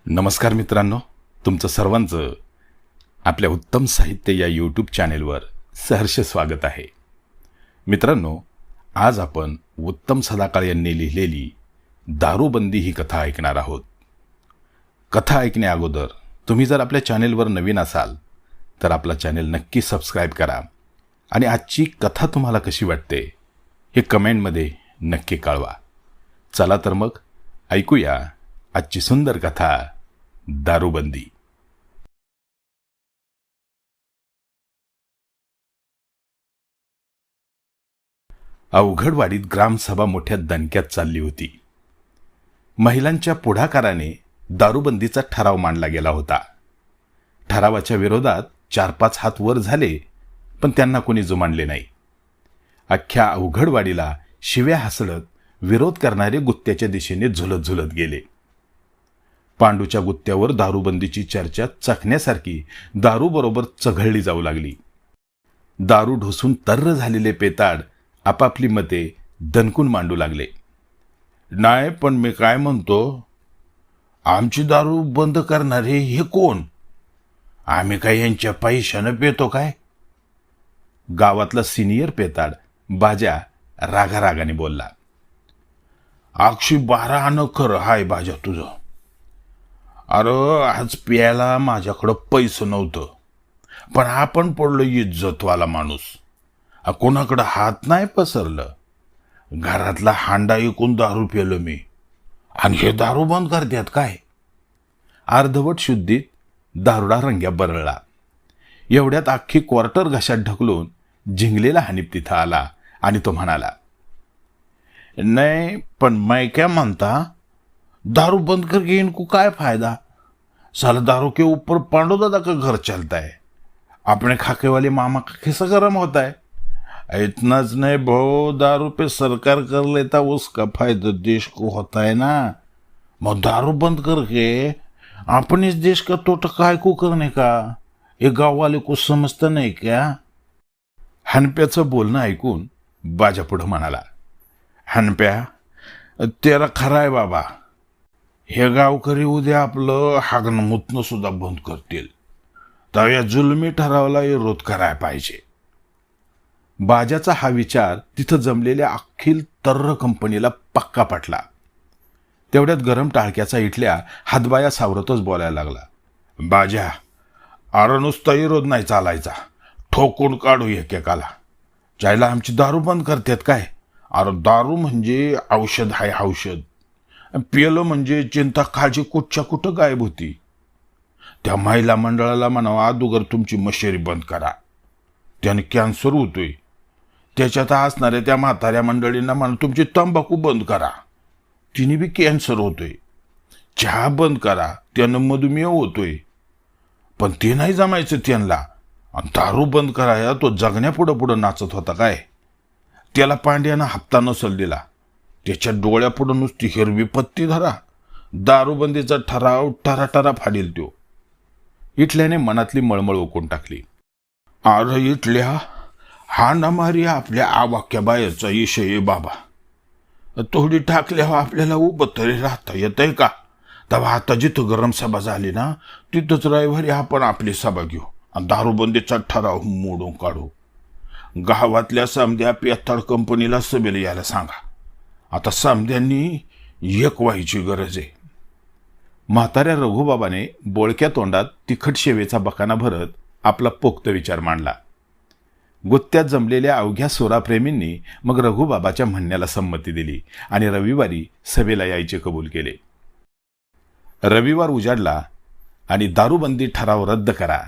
नमस्कार मित्रांनो, तुमचं सर्वांचं आपल्या उत्तम साहित्य या यूट्यूब चॅनेलवर सहर्ष स्वागत आहे. मित्रांनो, आज आपण उत्तम सदाकाळ यांनी लिहिलेली दारूबंदी ही कथा ऐकणार आहोत. कथा ऐकण्या अगोदर तुम्ही जर आपल्या चॅनेलवर नवीन असाल तर आपला चॅनेल नक्की सबस्क्राईब करा आणि आजची कथा तुम्हाला कशी वाटते हे कमेंटमध्ये नक्की कळवा. चला तर मग ऐकूया आजची सुंदर कथा दारूबंदी. अवघडवाडीत ग्रामसभा मोठ्या दणक्यात चालली होती. महिलांच्या पुढाकाराने दारूबंदीचा ठराव मांडला गेला होता. ठरावाच्या विरोधात 4-5 हात वर झाले, पण त्यांना कोणी जुमानले नाही. अख्ख्या अवघडवाडीला शिव्या हसडत विरोध करणारे गुत्त्याच्या दिशेने झुलत झुलत गेले. पांडूच्या गुत्त्यावर दारूबंदीची चर्चा चखण्यासारखी दारूबरोबर चघळली जाऊ लागली. दारू ढोसून तर्र झालेले पेताड आपापली मते दणकून मांडू लागले. नाही, पण मी काय म्हणतो, आमची दारू बंद करणारे हे कोण? आम्ही काय यांच्या पैशानं पेतो काय? गावातला सिनियर पेताड बाजा रागारागाने बोलला. 112 आणं खरं हाय बाजा तुझं. अरे, आज प्यायला माझ्याकडं पैसे नव्हतं, पण आपण पडलो इज्जतवाला माणूस. कोणाकडं हात नाही पसरलं. घरातला हांडा ऐकून दारू पिलो मी, आणि हे दारू बंद करतात काय? अर्धवट शुद्धीत दारुडा रंग्या बरळला. एवढ्यात अख्खी क्वार्टर घशात ढकलून झिंगलेला हनीफ तिथं आला आणि तो म्हणाला, नहीं, पण मैं क्या म्हणता, दारू बंद करके इनको काय फायदा? साला दारू के ऊपर पांडू दादा का घर चलता है. अपने खाके वाले मामा का खिस्सा गर्म होता है. इतनाच नहीं भाऊ, दारू पे सरकार कर लेता, उसका फायदा देश को होता है ना. मग दारू बंद करके अपन इस देश का तोटा काय को करने का? ये गाव वाले को समजता नहीं क्या? हनप्याचं बोलणं ऐकून बाजा पुढं म्हणाला, हनप्या, तेरा खरा आहे बाबा. हे गावकरी उद्या आपलं हागणं मुतणं सुद्धा बंद करतील, तर या जुलमी ठरावाला विरोध करायला पाहिजे. बाजाचा हा विचार तिथं जमलेल्या अखिल तर्र कंपनीला पक्का पटला. तेवढ्यात गरम टाळक्याचा इटल्या हातबाया सावरतच बोलायला लागला. बाजा, अरे नुसता विरोध नाही चालायचा, ठोकून काढू एकेकाला. जायला आमची दारू बंद करतात काय? अरे दारू म्हणजे औषध आहे, औषध. पियलं म्हणजे चिंता काळजी कुठच्या कुठं गायब होती. त्या महिला मंडळाला म्हणावं, अगोदर तुमची मशेरी बंद करा, त्याने कॅन्सर होतोय. त्याच्यात असणाऱ्या त्या म्हाताऱ्या मंडळींना म्हणा, तुमची तंबाखू बंद करा, तिने बी कॅन्सर होतोय. चहा बंद करा, त्यानं मधुमेह होतोय. पण ते नाही जमायचं त्यांना, आणि दारू बंद कराया तो जगण्यापुढं पुढं नाचत होता काय? त्याला पांड्यानं हप्ता नसल दिला. त्याच्या डोळ्यापुढं नुसती हिरवी पत्ती धरा, दारूबंदीचा ठराव टराटरा फाडील तो. इटल्याने मनातली मळमळ ओकून टाकली. अरे इटल्या, हा नमारी आपल्या आवाक्या बायाचा विषय बाबा. थोडी टाकल्यावर आपल्याला उभं तरी राहता येतंय का? तेव्हा आता जिथं गरम सभा झाली ना, तिथंच रविवारी आपण आपली सभा घेऊ आणि दारूबंदीचा ठराव मोडून काढू. गावातल्या समध्या पेताड कंपनीला सभेला यायला सांगा. आता समध्यांनी एक व्हायची गरज आहे. म्हाताऱ्या रघुबाबाने बोळक्या तोंडात तिखट शेवेचा बकाना भरत आपला पोक्त विचार मांडला. गुत्त्यात जमलेल्या अवघ्या सोराप्रेमींनी मग रघुबाबाच्या म्हणण्याला संमती दिली आणि रविवारी सभेला यायचे कबूल केले. रविवार उजाडला आणि दारूबंदी ठराव रद्द करा,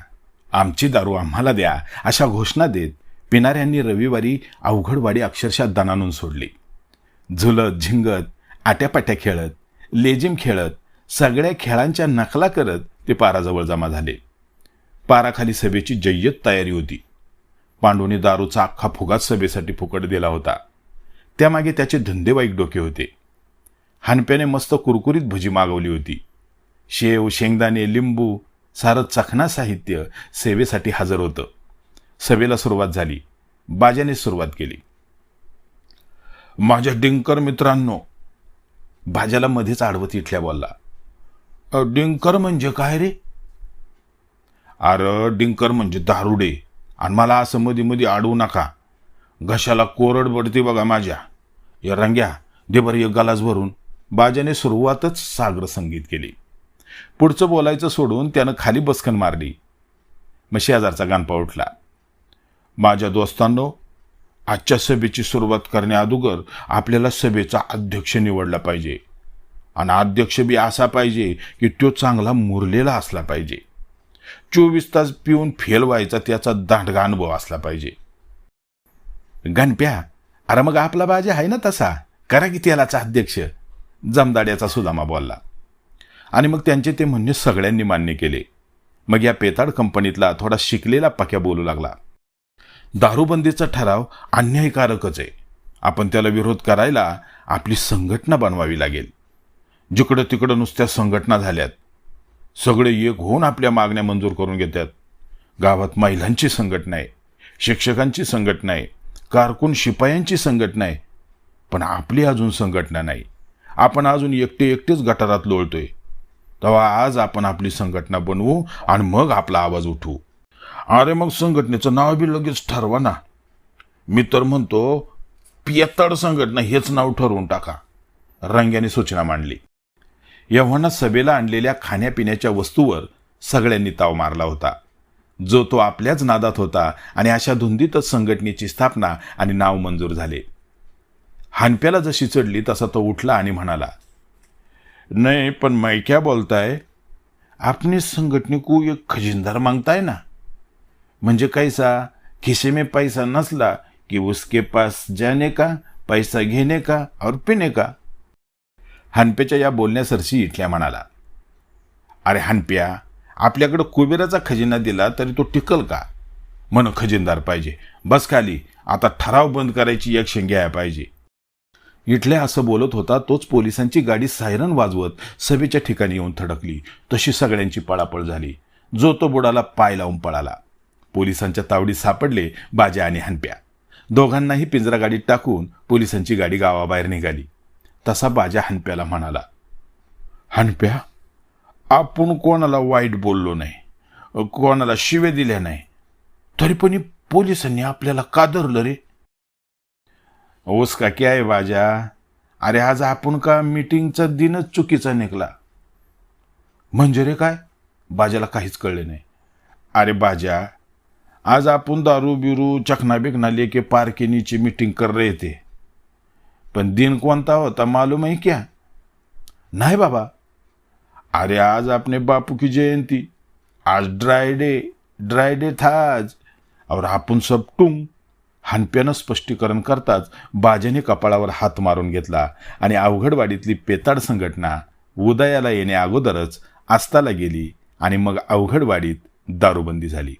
आमची दारू आम्हाला द्या, अशा घोषणा देत पिणाऱ्यांनी रविवारी अवघडवाडी अक्षरशः दणानून सोडली. झुलत झिंगत, आट्यापाट्या खेळत, लेजिम खेळत, सगळ्या खेळांच्या नकला करत ते पाराजवळ जमा झाले. पाराखाली सभेची जय्यत तयारी होती. पांडूने दारूचा अख्खा फुगाच सभेसाठी फुकट दिला होता. त्यामागे त्याचे धंदेवाईक डोके होते. हनप्याने मस्त कुरकुरीत भजी मागवली होती. शेव, शेंगदाणे, लिंबू, सारं चखना साहित्य सेवेसाठी हजर होतं. सभेला सुरुवात झाली. बाजाने सुरुवात केली. माझ्या डिंकर मित्रांनो, भाज्याला मध्येच आडवत इटल्या बोलला, डिंकर म्हणजे काय रे? अरे डिंकर म्हणजे दारुडे. आणि मला असं मध्ये मध्ये अडवू नका. घशाला कोरड पडते बघा माझ्या. या रंग्या दे बरं एक गलास भरून. बाजाने सुरुवातच सागर संगीत केली. पुढचं बोलायचं सोडून त्यानं खाली बसकन मारली. मग शेजारचा गणपा उठला. माझ्या दोस्तांनो, आजच्या सभेची सुरुवात करण्याअगोदर आपल्याला सभेचा अध्यक्ष निवडला पाहिजे. आणि अध्यक्ष बी असा पाहिजे की तो चांगला मुरलेला असला पाहिजे. 24 तास पिऊन फेल व्हायचा त्याचा दांडगा अनुभव असला पाहिजे. गणप्या, अरे मग आपला बाजा आहे ना तसा, करा की त्यालाचा अध्यक्ष. जमदाड्याचा सुदामा बोलला. आणि मग त्यांचे ते म्हणणे सगळ्यांनी मान्य केले. मग या पेताड कंपनीतला थोडा शिकलेला पक्या बोलू लागला. दारूबंदीचा ठराव अन्यायकारकच आहे. आपण त्याला विरोध करायला आपली संघटना बनवावी लागेल. जिकडं तिकडं नुसत्या संघटना झाल्यात. सगळे एक होऊन आपल्या मागण्या मंजूर करून घेतात. गावात महिलांची संघटना आहे, शिक्षकांची संघटना आहे, कारकून शिपायांची संघटना आहे. पण आपली अजून संघटना नाही. आपण अजून एकटेच गटारात लोळतोय. तेव्हा आज आपण आपली संघटना बनवू आणि मग आपला आवाज उठवू. अरे मग संघटनेचं नाव बी लगेच ठरवा ना. मी तर म्हणतो पियत्तड संघटना हेच नाव ठरवून टाका. रंग्याने सूचना मांडली. एव्हाना सभेला आणलेल्या खाण्यापिण्याच्या वस्तूवर सगळ्यांनी ताव मारला होता. जो तो आपल्याच नादात होता आणि अशा धुंदीतच संघटनेची स्थापना आणि नाव मंजूर झाले. हानप्याला जशी चढली तसा तो उठला आणि म्हणाला, नाही पण मैं क्या बोलताय, आपने संगठने को एक खजिनदार मांगताय ना. म्हणजे कैसा, खिसे में पैसा नसला कि उसके पास जाने का, पैसा घेने का और पिने का. हनप्याच्या या बोलण्यासरशी इटल्या म्हणाला, अरे हनप्या, आपल्याकडं कुबेराचा खजिना दिला तरी तो टिकल का. म्हण खजिनदार पाहिजे. बस खाली, आता ठराव बंद करायची एक घ्यायला पाहिजे. इटल्या असं बोलत होता तोच पोलिसांची गाडी सायरन वाजवत सभेच्या ठिकाणी येऊन थडकली. तशी सगळ्यांची पळापळ झाली. जो तो बुडाला पाय लावून पळाला. पोलिसांच्या तावडीत सापडले बाजा आणि हनप्या. दोघांनाही पिंजरा गाडीत टाकून पोलिसांची गाडी गावाबाहेर निघाली. तसा बाजा हनप्याला म्हणाला, हनप्या, आपण कोणाला वाईट बोललो नाही, कोणाला शिवे दिल्या नाही, तरी पण पोलिसांनी आपल्याला का धरलं रे. उसका क्या आहे बाजा. अरे आज आपण का मीटिंगचा दिनच चुकीचा निघला. म्हणजे रे काय. बाजाला काहीच कळले नाही. अरे बाजा, आज आपण दारू बिरू चखना बिकना लेके पार के नीचे मीटिंग कर रहे थे, पण दिन कोणता होता मालूम है क्या. नाही बाबा. अरे आज अपने बापू की जयंती, आज ड्राई डे था आज, और आपण सब टुंग. हनप्यानं स्पष्टीकरण करताच बाजाने कपाळावर हात मारून घेतला आणि अवघडवाडीतली पेताड संघटना उदयाला येण्या अगोदरच आस्ताला गेली आणि मग अवघडवाडीत दारूबंदी झाली.